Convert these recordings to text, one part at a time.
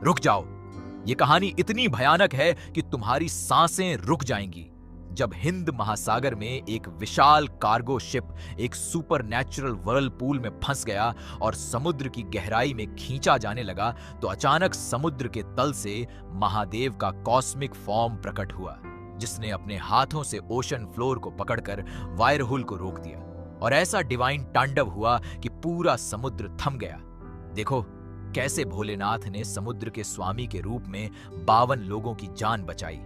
रुक जाओ। ये कहानी इतनी भयानक है कि तुम्हारी सांसें रुक जाएंगी। जब हिंद महासागर में एक विशाल कार्गो शिप एक सुपरनैचुरल व्हर्लपूल में फंस गया और समुद्र की गहराई में खींचा जाने लगा, तो अचानक समुद्र के तल से महादेव का कॉस्मिक फॉर्म प्रकट हुआ, जिसने अपने हाथों से ओशन फ्लोर को पकड़कर वायरहुल को रोक दिया और ऐसा डिवाइन तांडव हुआ कि पूरा समुद्र थम गया। देखो कैसे भोलेनाथ ने समुद्र के स्वामी के रूप में 52 लोगों की जान बचाई।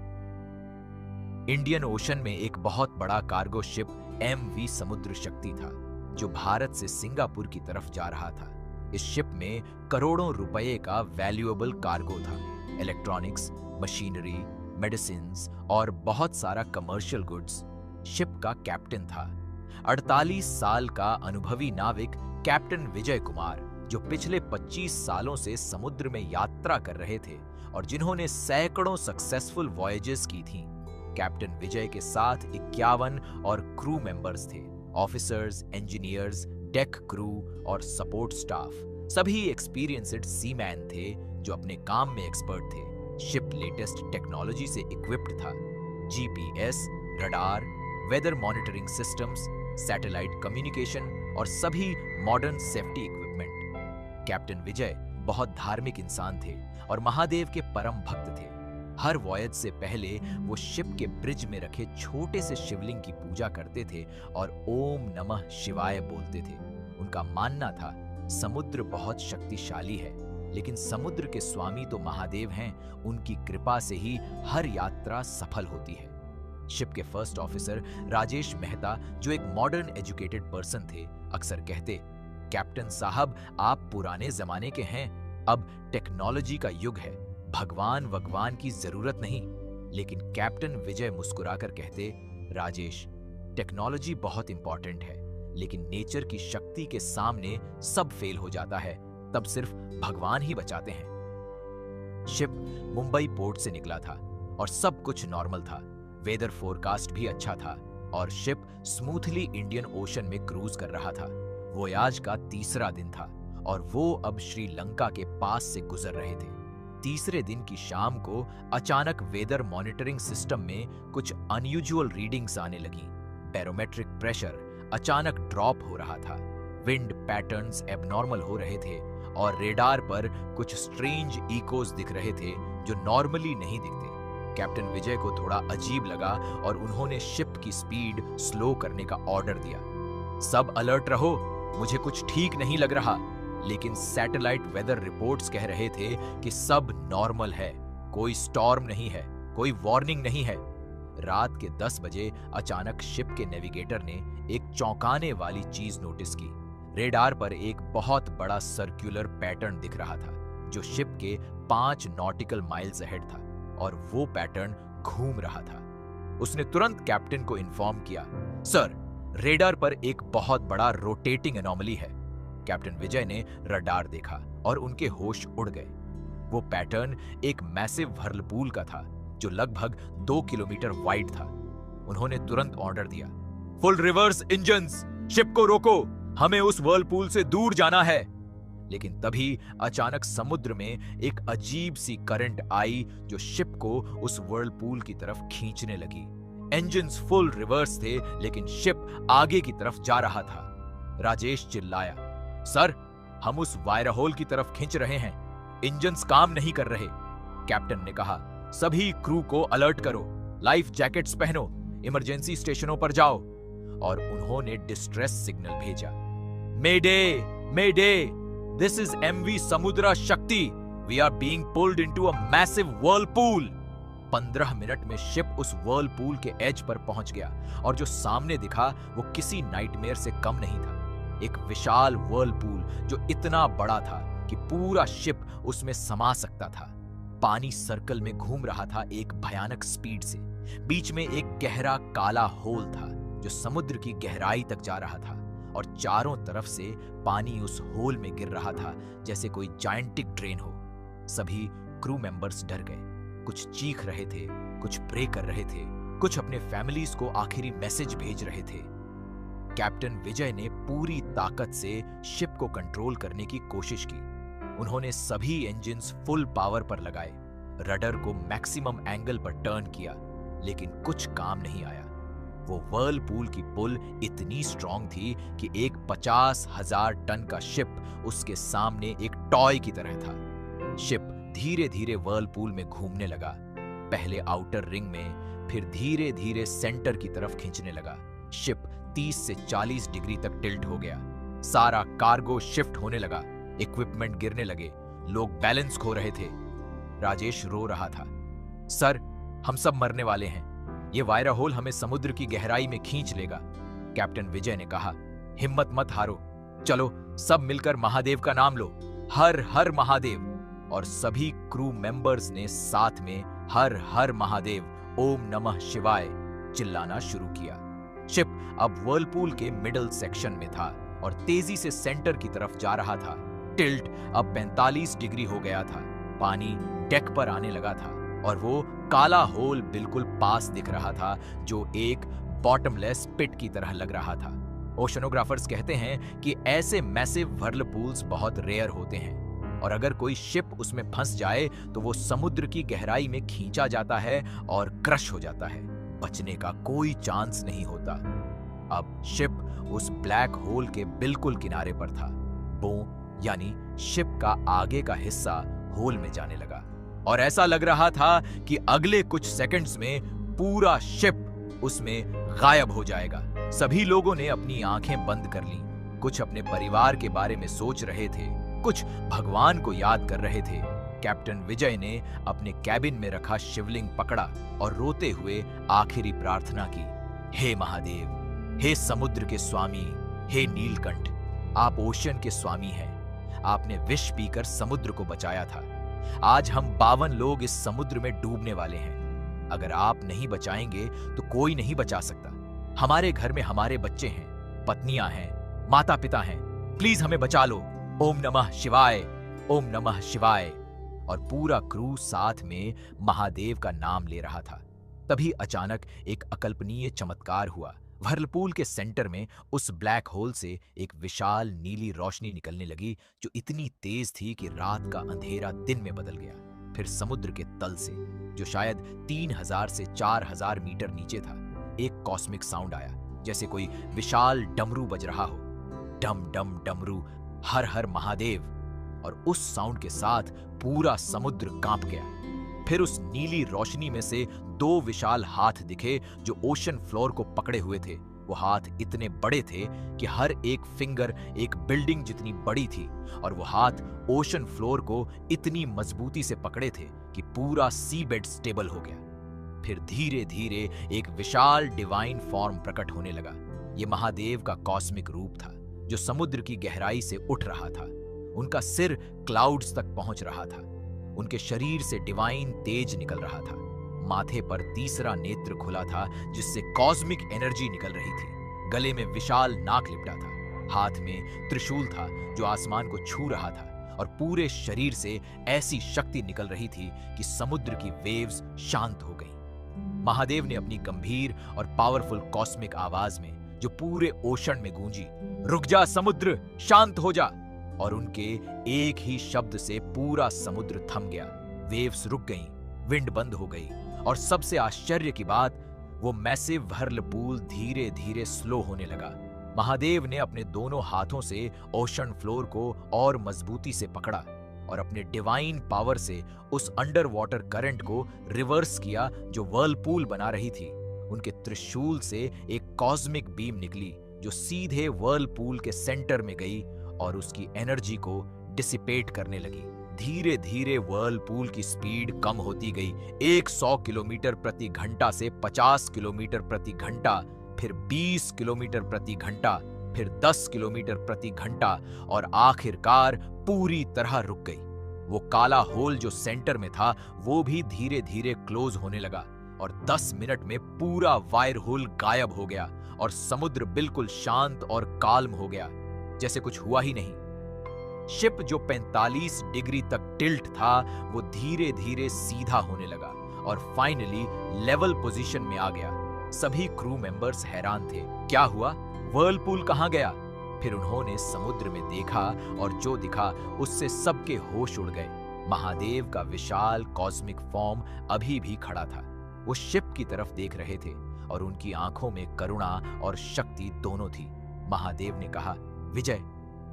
इंडियन ओशन में एक बहुत बड़ा कार्गो शिप MV समुद्र शक्ति था, जो भारत से सिंगापुर की तरफ जा रहा था। इस शिप में करोड़ों रुपए का वैल्यूएबल कार्गो था, इलेक्ट्रॉनिक्स, मशीनरी, मेडिसिन्स और बहुत सारा कमर्शियल गुड्स। शिप का कैप्टन था 48 साल का अनुभवी नाविक कैप्टन विजय कुमार, जो पिछले 25 सालों से समुद्र में यात्रा कर रहे थे और जिन्होंने सैकड़ों सक्सेसफुल वॉयजेस की थीं। कैप्टन विजय के साथ 51 और क्रू मेंबर्स थे, ऑफिसर्स, इंजीनियर्स, डेक क्रू और सपोर्ट स्टाफ। सभी एक्सपीरियंस्ड सीमैन थे जो अपने काम में एक्सपर्ट थे। शिप लेटेस्ट टेक्नोलॉजी से इक्विप्ड था, GPS, radar, weather monitoring systems, satellite communication और सभी modern safety equipment. Captain Vijay बहुत धार्मिक इंसान थे और महादेव के परम भक्त थे। हर वॉयज से पहले वो शिप के ब्रिज में रखे छोटे से शिवलिंग की पूजा करते थे और ओम नमः शिवाय बोलते थे। उनका मानना था समुद्र बहुत शक्तिशाली है, लेकिन समुद्र के स्वामी तो महादेव हैं, उनकी कृपा से ही हर यात्रा सफल होती है। शिप के फर्स्ट ऑफिसर राजेश मेहता, जो एक मॉडर्न एजुकेटेड पर्सन थे, अक्सर कहते, कैप्टन साहब आप पुराने जमाने के हैं, अब टेक्नोलॉजी का युग है, भगवान की जरूरत नहीं। लेकिन कैप्टन विजय मुस्कुराकर कहते, राजेश टेक्नोलॉजी बहुत इंपॉर्टेंट है, लेकिन नेचर की शक्ति के सामने सब फेल हो जाता है, तब सिर्फ भगवान ही बचाते हैं। शिप मुंबई पोर्ट से निकला था और सब कुछ नॉर्मल था। वेदर फोरकास्ट भी अच्छा था और शिप स्मूथली इंडियन ओशन में क्रूज कर रहा था। वोयाज का तीसरा दिन था और वो अब श्रीलंका के पास से गुजर रहे थे। तीसरे दिन की शाम को अचानक वेदर मॉनिटरिंग सिस्टम में कुछ अनयूजुअल रीडिंग्स आने लगी। बैरोमेट्रिक प्रेशर अचानक ड्रॉप हो रहा था, विंड पैटर्न्स एबनॉर्मल हो रहे थे और रेडार पर कुछ स्ट्रेंज इकोज दिख रहे थे जो नॉर्मली नहीं दिखते। कैप्टन विजय को थोड़ा अजीब लगा और उन्होंने शिप की स्पीड स्लो करने का ऑर्डर दिया। सब अलर्ट रहो, मुझे कुछ ठीक नहीं लग रहा। लेकिन सैटेलाइट वेदर रिपोर्ट्स कह रहे थे कि सब नॉर्मल है, कोई स्टॉर्म नहीं है, कोई वार्निंग नहीं है। रात के 10 बजे अचानक शिप के नेविगेटर ने एक चौंकाने वाली चीज नोटिस की। रेडार पर एक बहुत बड़ा सर्कुलर पैटर्न दिख रहा था जो शिप के 5 नॉटिकल माइल्स अहेड था और वो पैटर्न घूम रहा था। उसने तुरंत कैप्टन को इन्फॉर्म किया, सर रेडार पर एक बहुत बड़ा रोटेटिंग एनोमली है। कैप्टन विजय ने रडार देखा और उनके होश उड़ गए। वो पैटर्न एक मैसिव व्हर्लपूल का था जो लगभग 2 किलोमीटर वाइड था। उन्होंने तुरंत ऑर्डर दिया, फुल रिवर्स इंजन्स, शिप को रोको, हमें उस व्हर्लपूल से दूर जाना है। लेकिन तभी अचानक समुद्र में एक अजीब सी करंट आई जो शिप को उस व्हर्लपूल की तरफ खींचने लगी। इंजन्स फुल रिवर्स थे लेकिन शिप आगे की तरफ जा रहा था। राजेश चिल्लाया, सर हम उस वायरहोल की तरफ खींच रहे हैं, इंजन्स काम नहीं कर रहे। कैप्टन ने कहा, सभी क्रू को अलर्ट करो, लाइफ जैकेट्स पहनो, इमरजेंसी स्टेशनों पर जाओ। और उन्होंने डिस्ट्रेस सिग्नल भेजा, mayday mayday, this is MV Samudra Shakti, we are being pulled into a massive whirlpool. 15 minute में शिप उस व्हर्लपूल के एज पर पहुंच गया और जो सामने दिखा वो किसी नाइटमेयर से कम नहीं था। एक विशाल व्हर्लपूल जो इतना बड़ा था कि पूरा शिप उसमें समा सकता था। पानी सर्कल में घूम रहा था एक भयानक स्पीड से। बीच में एक गहरा काला होल था जो समुद्र की गहराई तक जा रहा था और चारों तरफ से पानी उस होल में गिर रहा था जैसे कोई जायंटिक ड्रेन हो। सभी क्रू मेंबर्स डर गए, कुछ चीख रहे थे, कुछ प्रे कर रहे थे, कुछ अपने फैमिलीज को आखिरी मैसेज भेज रहे थे। कैप्टन विजय ने पूरी ताकत से शिप को कंट्रोल करने की कोशिश की, उन्होंने सभी इंजन्स फुल पावर पर लगाए, रडर को मैक्सिमम एंगल पर टर्न किया, लेकिन कुछ काम नहीं आया। वो व्हर्लपूल की पुल इतनी स्ट्रांग थी कि एक 50,000 टन का शिप उसके सामने एक टॉय की तरह था। शिप धीरे धीरे व्हर्लपूल में घूमने लगा, पहले आउटर रिंग में, फिर धीरे धीरे सेंटर की तरफ खींचने लगा। शिप 30 से 40 डिग्री तक टिल्ट हो गया। सारा कार्गो शिफ्ट होने लगा, इक्विपमेंट गिरने लगे, लोग बैलेंस खो रहे थे। राजेश रो रहा था। सर, हम सब मरने वाले हैं, ये वायरा होल हमें समुद्र की गहराई में खींच लेगा। कैप्टन विजय ने कहा, हिम्मत मत हारो, चलो सब मिलकर महादेव का नाम लो, हर हर महादेव। और सभी क्रू मेंबर्स ने साथ में हर हर महादेव, ओम नमः शिवाय चिल्लाना शुरू किया। शिप अब व्हर्लपूल के मिडल सेक्शन में था और तेजी से सेंटर की तरफ जा रहा था। टिल्ट अब 45 डिग्री हो गया था, पानी डेक पर आने लगा था और वो काला होल बिल्कुल पास दिख रहा था, जो एक बॉटमलेस पिट की तरह लग रहा था। ओशनोग्राफर्स कहते हैं कि ऐसे मैसिव व्हर्लपूल्स बहुत रेयर होते हैं और अगर कोई शिप उसमें फंस जाए तो वो समुद्र की गहराई में खींचा जाता है और क्रश हो जाता है, बचने का कोई चांस नहीं होता। अब शिप उस ब्लैक होल के बिल्कुल किनारे पर था। बो यानी शिप का आगे का हिस्सा होल में जाने लगा और ऐसा लग रहा था कि अगले कुछ सेकंड्स में पूरा शिप उसमें गायब हो जाएगा। सभी लोगों ने अपनी आंखें बंद कर लीं। कुछ अपने परिवार के बारे में सोच रहे थे, कुछ भगवान को याद कर रहे थे। कैप्टन विजय ने अपने कैबिन में रखा शिवलिंग पकड़ा और रोते हुए आखिरी प्रार्थना की, हे महादेव, हे समुद्र के स्वामी, हे नीलकंठ, आप ओशन के स्वामी हैं। आपने विष पीकर समुद्र को बचाया था। आज हम 52 लोग इस समुद्र में डूबने वाले हैं। अगर आप नहीं बचाएंगे तो कोई नहीं बचा सकता। हमारे घर में हमारे बच्चे हैं, पत्नियां हैं, माता पिता हैं, प्लीज हमें बचा लो। ओम नमः शिवाय, ओम नमः शिवाय। और पूरा क्रू साथ में महादेव का नाम ले रहा था। तभी अचानक एक अकल्पनीय चमत्कार हुआ। व्हर्लपूल के सेंटर में उस ब्लैक होल से एक विशाल नीली रोशनी निकलने लगी, जो इतनी तेज थी कि रात का अंधेरा दिन में बदल गया। फिर समुद्र के तल से, जो शायद 3000 से 4000 मीटर नीचे था, एक कॉस्मिक साउंड आया, जैसे कोई विशाल डमरू बज रहा हो। डम डम डमरू, हर हर महादेव। और उस साउंड के साथ पूरा समुद्र कांप गया। फिर उस नीली रोशनी में से 2 विशाल हाथ दिखे, जो ओशन फ्लोर को पकड़े हुए थे। वो हाथ इतने बड़े थे कि हर एक फिंगर एक बिल्डिंग जितनी बड़ी थी, और वो हाथ ओशन फ्लोर को इतनी मजबूती से पकड़े थे कि पूरा सी बेड स्टेबल हो गया। फिर धीरे धीरे एक विशाल डिवाइन फॉर्म प्रकट होने लगा। ये महादेव का कॉस्मिक रूप था, जो समुद्र की गहराई से उठ रहा था। उनका सिर क्लाउड्स तक पहुंच रहा था। उनके शरीर से डिवाइन तेज निकल रहा था। माथे पर तीसरा नेत्र खुला था, जिससे कॉस्मिक एनर्जी निकल रही थी। गले में विशाल नाक लिपटा था। हाथ में त्रिशूल था, जो आसमान को छू रहा था, और पूरे शरीर से ऐसी शक्ति निकल रही थी कि समुद्र की वेव्स शांत हो गईं। महादेव ने अपनी गंभीर और पावरफुल कॉस्मिक आवाज में, जो पूरे ओशन में गूंजी, रुक जा समुद्र, शांत हो जा। और उनके एक ही शब्द से पूरा समुद्र थम गया। वेव्स रुक गईं, विंड बंद हो गई, और सबसे आश्चर्य की बात, वो मैसिव व्हर्लपूल धीरे धीरे स्लो होने लगा। महादेव ने अपने दोनों हाथों से ओशन फ्लोर को और मजबूती से पकड़ा और अपने डिवाइन पावर से उस अंडर वाटर करंट को रिवर्स किया, जो व्हर्लपूल बना रही थी। उनके त्रिशूल से एक कॉस्मिक बीम निकली, जो सीधे व्हर्लपूल के सेंटर में गई और उसकी एनर्जी को डिसिपेट करने लगी। धीरे धीरे व्हर्लपूल की स्पीड कम होती गई। 100 किलोमीटर प्रति घंटा से 50 किलोमीटर प्रति घंटा, फिर 20 किलोमीटर प्रति घंटा, फिर 10 किलोमीटर प्रति घंटा, और आखिरकार पूरी तरह रुक गई। वो काला होल जो सेंटर में था, वो भी धीरे धीरे क्लोज होने लगा, और 10 मिनट में पूरा वायर होल गायब हो गया और समुद्र बिल्कुल शांत और काल्म हो गया, जैसे कुछ हुआ ही नहीं। शिप जो 45 डिग्री तक टिल्ट था, वो धीरे धीरे सीधा होने लगा और फाइनली लेवल पोजीशन में आ गया। सभी क्रू मेंबर्स हैरान थे। क्या हुआ? व्हर्लपूल कहां गया? फिर उन्होंने समुद्र में देखा और जो दिखा उससे सबके होश उड़ गए। महादेव का विशाल कॉस्मिक फॉर्म अभी भी खड़ा था। वो शिप की तरफ देख रहे थे और उनकी आंखों में करुणा और शक्ति दोनों थी। महादेव ने कहा, विजय,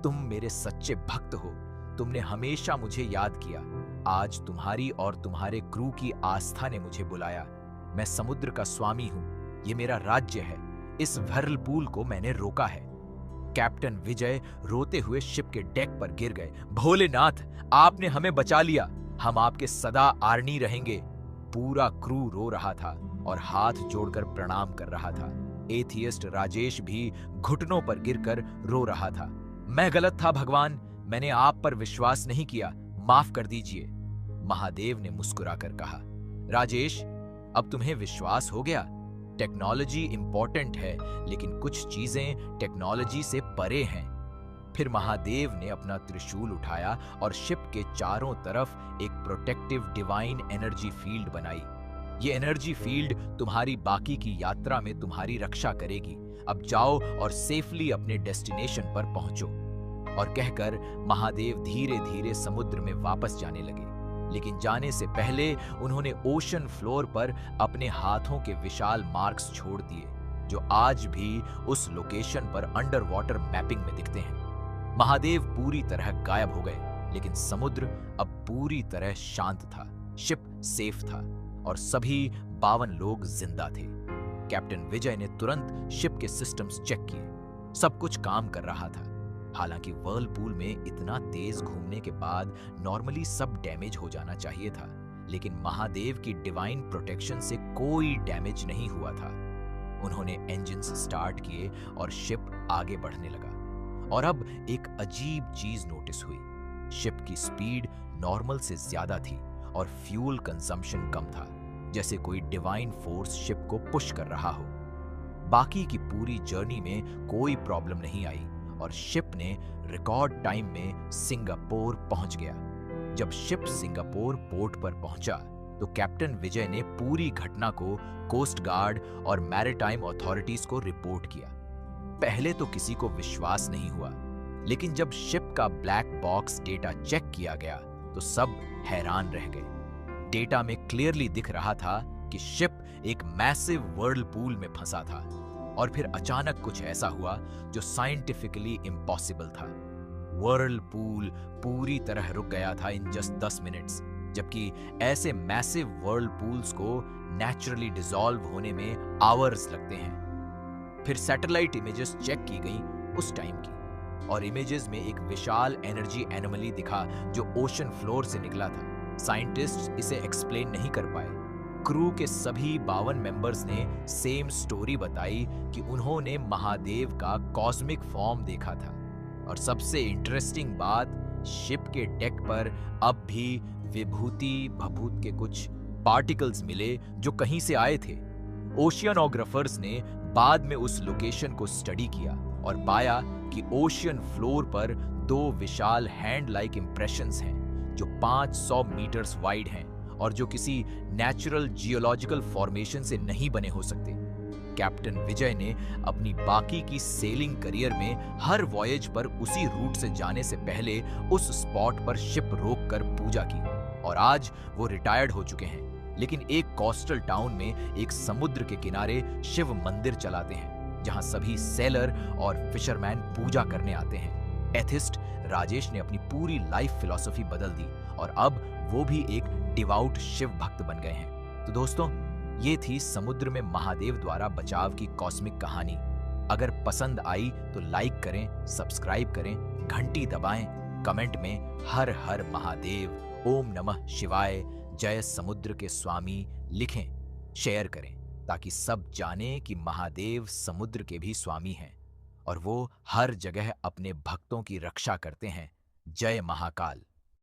तुम मेरे सच्चे भक्त हो। तुमने हमेशा मुझे याद किया। आज तुम्हारी और तुम्हारे क्रू की आस्था ने मुझे बुलाया। मैं समुद्र का स्वामी हूं। ये मेरा राज्य है। इस व्हर्लपूल को मैंने रोका है। कैप्टन विजय रोते हुए शिप के डेक पर गिर गए। भोलेनाथ, आपने हमें बचा लिया। हम आपके सदा आर्नी रहेंगे। पूरा क्रू रो रहा था और हाथ जोड़कर प्रणाम कर रहा था। एथियस्ट राजेश भी घुटनों पर गिरकर रो रहा था। मैं गलत था भगवान, मैंने आप पर विश्वास नहीं किया, माफ कर दीजिए। महादेव ने मुस्कुराकर कहा, राजेश, अब तुम्हें विश्वास हो गया। टेक्नोलॉजी इंपॉर्टेंट है, लेकिन कुछ चीजें टेक्नोलॉजी से परे हैं। फिर महादेव ने अपना त्रिशूल उठाया और शिप के चारों तरफ एक प्रोटेक्टिव डिवाइन एनर्जी फील्ड बनाई। ये एनर्जी फील्ड तुम्हारी बाकी की यात्रा में तुम्हारी रक्षा करेगी। अब जाओ और सेफली अपने डेस्टिनेशन पर पहुंचो। और कहकर महादेव धीरे धीरे समुद्र में वापस जाने लगे। लेकिन जाने से पहले उन्होंने ओशन फ्लोर पर अपने हाथों के विशाल मार्क्स छोड़ दिए, जो आज भी उस लोकेशन पर अंडर वाटर मैपिंग में दिखते हैं। महादेव पूरी तरह गायब हो गए, लेकिन समुद्र अब पूरी तरह शांत था। शिप सेफ था और सभी 52 लोग जिंदा थे। कैप्टन विजय ने तुरंत शिप के सिस्टम्स चेक किए। सब कुछ काम कर रहा था। हालांकि व्हर्लपूल में इतना तेज घूमने के बाद नॉर्मली सब डैमेज हो जाना चाहिए था, लेकिन महादेव की डिवाइन प्रोटेक्शन से कोई डैमेज नहीं हुआ था। उन्होंने इंजन्स स्टार्ट किए और शिप आगे बढ़ने लगा। और अब एक अजीब चीज नोटिस हुई। शिप की स्पीड नॉर्मल से ज्यादा थी और फ्यूल कंजम्पशन कम था, जैसे कोई डिवाइन फोर्स शिप को पुश कर रहा हो। बाकी की पूरी जर्नी में कोई प्रॉब्लम नहीं आई और शिप ने रिकॉर्ड टाइम में सिंगापुर पहुंच गया। जब शिप सिंगापुर पोर्ट पर पहुंचा तो कैप्टन विजय ने पूरी घटना को कोस्ट गार्ड और मैरीटाइम अथॉरिटीज को रिपोर्ट किया। पहले तो किसी को विश्वास नहीं हुआ, लेकिन जब शिप का ब्लैक बॉक्स डेटा चेक किया गया तो सब हैरान रह गए। डेटा में क्लियरली दिख रहा था कि शिप एक मैसिव व्हर्लपूल में फंसा था। और फिर अचानक कुछ ऐसा हुआ जो साइंटिफिकली इम्पॉसिबल था। व्हर्लपूल पूरी तरह रुक गया था इन जस्ट 10 मिनट्स, जबकि ऐसे मैसिव व्हर्लपूल्स को नेचुरली डिसॉल्व होने में आवर्स लगते हैं। फिर सैटेलाइट इमेजेस चेक की गई उस टाइम की, और इमेजेस में एक विशाल एनर्जी एनोमली दिखा जो ओशन फ्लोर से निकला था। साइंटिस्ट्स इसे एक्सप्लेन नहीं कर पाए। क्रू के सभी 52 मेंबर्स ने सेम स्टोरी बताई कि उन्होंने महादेव का कॉस्मिक फॉर्म देखा था। और सबसे इंटरेस्टिंग बात, शिप के डेक पर अब भी विभूति भभूत के कुछ पार्टिकल्स मिले जो कहीं से आए थे। ओशियनोग्राफर्स ने बाद में उस लोकेशन को स्टडी किया और पाया कि ओशियन फ्लोर पर 2 विशाल हैंड लाइक इंप्रेशंस हैं जो 500 मीटर्स वाइड हैं और जो किसी नेचुरल जियोलॉजिकल फॉर्मेशन से नहीं बने हो सकते। कैप्टन विजय ने अपनी बाकी की सेलिंग करियर में हर वॉयज पर उसी रूट से जाने से पहले उस स्पॉट पर शिप रोककर पूजा की, और आज वो रिटायर्ड हो चुके हैं। लेकिन एक कोस्टल टाउन में एक समुद्र के किनारे शिव मंदिर चलाते हैं, जहां सभी सेलर और फिशरमैन पूजा करने आते हैं। एथिस्ट राजेश ने अपनी पूरी लाइफ फिलॉसफी बदल दी और अब वो भी एक डिवाउट शिव भक्त बन गए हैं। तो दोस्तों, ये थी समुद्र में महादेव द्वारा बचाव की कॉस्मिक कहानी। अगर पसंद आई तो लाइक करें, सब्सक्राइब करें, घंटी दबाएं, कमेंट में हर हर महादेव, ओम नमः शिवाय, जय समुद्र के स्वामी लिखें, शेयर करें, ताकि सब जाने कि महादेव समुद्र के भी स्वामी हैं और वो हर जगह अपने भक्तों की रक्षा करते हैं। जय महाकाल।